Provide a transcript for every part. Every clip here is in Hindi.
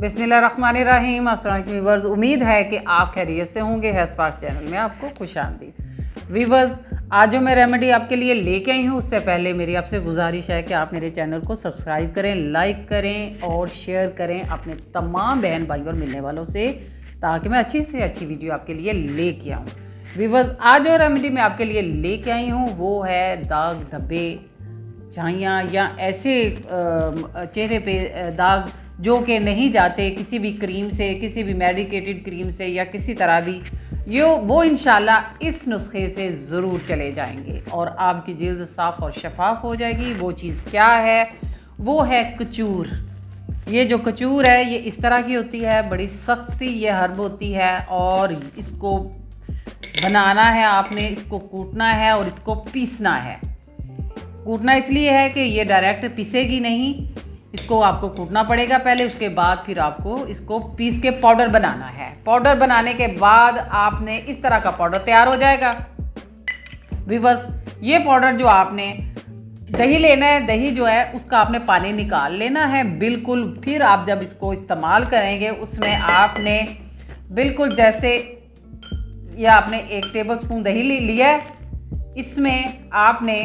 बिस्मिल्लाहिर्रहमानिर्रहीम। अस्सलाम वालेकुम व्यूअर्स, उम्मीद है कि आप खैरियत से होंगे। हेयर स्पार्क चैनल में आपको खुशामदीद। व्यूअर्स, आज जो मैं रेमेडी आपके लिए लेके आई हूँ, उससे पहले मेरी आपसे गुजारिश है कि आप मेरे चैनल को सब्सक्राइब करें, लाइक करें और शेयर करें अपने तमाम बहन भाई और मिलने वालों से, ताकि मैं अच्छी से अच्छी वीडियो आपके लिए लेके आऊँ। व्यूअर्स, आज जो रेमेडी मैं आपके लिए लेके आई हूँ वो है दाग, धब्बे, झाइयाँ या ऐसे चेहरे पे दाग जो कि नहीं जाते किसी भी क्रीम से, किसी भी मेडिकेटेड क्रीम से या किसी तरह भी, वो इंशाल्लाह इस नुस्खे से ज़रूर चले जाएंगे और आपकी जिल्द साफ़ और शफाफ हो जाएगी। वो चीज़ क्या है? वो है कचूर। ये जो कचूर है ये इस तरह की होती है, बड़ी सख्त सी ये हर्ब होती है और इसको बनाना है आपने, इसको कूटना है और इसको पीसना है। कूटना इसलिए है कि ये डायरेक्ट पिसेगी नहीं, इसको आपको कूटना पड़ेगा पहले, उसके बाद फिर आपको इसको पीस के पाउडर बनाना है। पाउडर बनाने के बाद आपने इस तरह का पाउडर तैयार हो जाएगा। व्यूअर्स, ये पाउडर जो आपने दही लेना है, दही जो है उसका आपने पानी निकाल लेना है बिल्कुल। फिर आप जब इसको इस्तेमाल करेंगे उसमें आपने बिल्कुल जैसे ये आपने 1 टेबल स्पून दही लिया है, इसमें आपने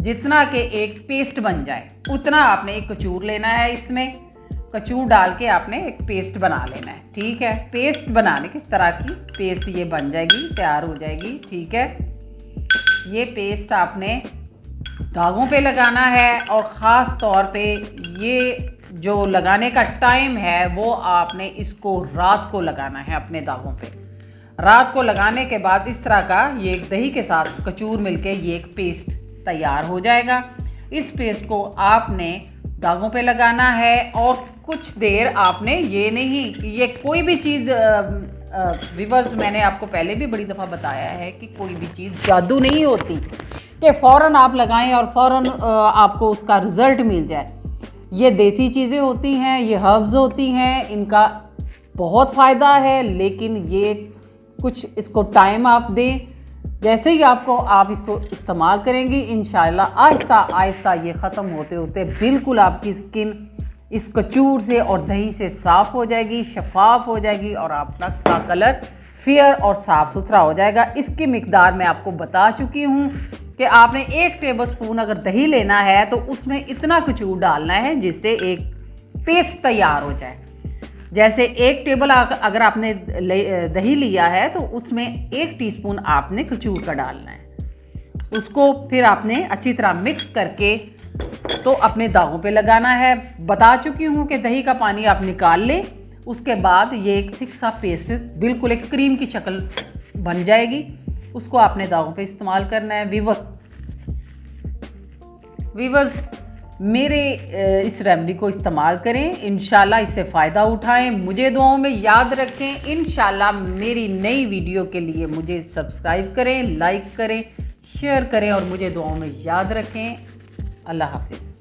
जितना कि एक पेस्ट बन जाए उतना आपने एक कचूर लेना है। इसमें कचूर डाल के आपने एक पेस्ट बना लेना है, ठीक है। पेस्ट बनाने किस तरह की पेस्ट ये बन जाएगी, तैयार हो जाएगी, ठीक है। ये पेस्ट आपने दागों पे लगाना है और ख़ास तौर पे ये जो लगाने का टाइम है वो आपने इसको रात को लगाना है अपने दागों पे। रात को लगाने के बाद इस तरह का ये दही के साथ कचूर मिलके ये एक पेस्ट तैयार हो जाएगा। इस पेस्ट को आपने दागों पे लगाना है और कुछ देर आपने ये कोई भी चीज़ व्यूअर्स, मैंने आपको पहले भी बड़ी दफ़ा बताया है कि कोई भी चीज़ जादू नहीं होती कि फ़ौरन आप लगाएं और फ़ौरन आपको उसका रिज़ल्ट मिल जाए। ये देसी चीज़ें होती हैं, ये हर्ब्स होती हैं, इनका बहुत फ़ायदा है, लेकिन ये कुछ इसको टाइम आप दें। जैसे ही आप इसको इस्तेमाल करेंगी इंशाल्लाह आहिस्ता आहिस्ता ये ख़त्म होते होते बिल्कुल आपकी स्किन इस कचूर से और दही से साफ़ हो जाएगी, शफाफ हो जाएगी और आपका कलर फेयर और साफ़ सुथरा हो जाएगा। इसकी मिकदार मैं आपको बता चुकी हूँ कि आपने 1 टेबल स्पून अगर दही लेना है तो उसमें इतना कचूर डालना है जिससे एक पेस्ट तैयार हो जाए। जैसे 1 टेबल अगर आपने दही लिया है तो उसमें 1 टीस्पून आपने कचूर का डालना है। उसको फिर आपने अच्छी तरह मिक्स करके तो अपने दागों पे लगाना है। बता चुकी हूँ कि दही का पानी आप निकाल लें, उसके बाद ये एक थिक सा पेस्ट बिल्कुल एक क्रीम की शक्ल बन जाएगी। उसको आपने दागों पे इस्तेमाल करना है। व्यूअर्स, मेरे इस रेमेडी को इस्तेमाल करें, इंशाल्लाह इससे फ़ायदा उठाएं, मुझे दुआओं में याद रखें। इंशाल्लाह मेरी नई वीडियो के लिए मुझे सब्सक्राइब करें, लाइक करें, शेयर करें और मुझे दुआओं में याद रखें। अल्लाह हाफिज़।